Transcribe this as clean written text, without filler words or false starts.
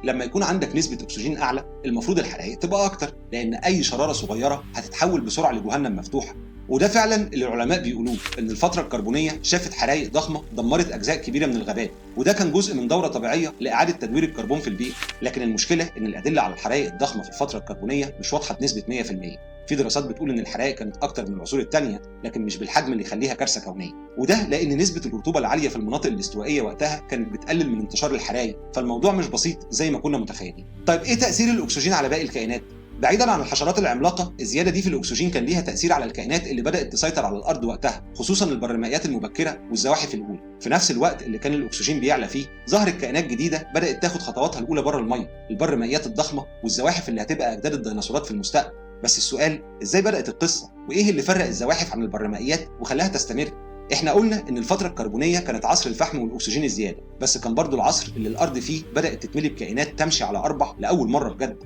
لما يكون عندك نسبة أكسجين أعلى المفروض الحرائق تبقى أكتر، لأن أي شرارة صغيرة هتتحول بسرعة لجهنم مفتوحة. وده فعلا اللي العلماء بيقولوه، ان الفتره الكربونيه شافت حرائق ضخمه دمرت اجزاء كبيره من الغابات، وده كان جزء من دوره طبيعيه لاعاده تدوير الكربون في البيئه. لكن المشكله ان الادله على الحرائق الضخمه في الفتره الكربونيه مش واضحه بنسبه 100%. في دراسات بتقول ان الحرائق كانت اكتر من العصور الثانيه، لكن مش بالحجم اللي يخليها كارثه كونيه، وده لان نسبه الرطوبه العاليه في المناطق الاستوائيه وقتها كانت بتقلل من انتشار الحرائق، فالموضوع مش بسيط زي ما كنا متخيلين. طيب ايه تاثير الاكسجين على باقي الكائنات؟ بعيدا عن الحشرات العملاقه، الزياده دي في الاكسجين كان ليها تاثير على الكائنات اللي بدات تسيطر على الارض وقتها، خصوصا البرمائيات المبكره والزواحف الاولى. في نفس الوقت اللي كان الاكسجين بيعلى فيه، ظهرت كائنات جديده بدات تاخد خطواتها الاولى بره الميه، البرمائيات الضخمه والزواحف اللي هتبقى اجداد الديناصورات في المستقبل. بس السؤال، ازاي بدات القصه؟ وايه اللي فرق الزواحف عن البرمائيات وخلاها تستمر؟ احنا قلنا ان الفتره الكربونيه كانت عصر الفحم والاكسجين الزياده، بس كان برضو العصر اللي الارض فيه بدات تتملي بكائنات تمشي على اربع لاول مره بجد.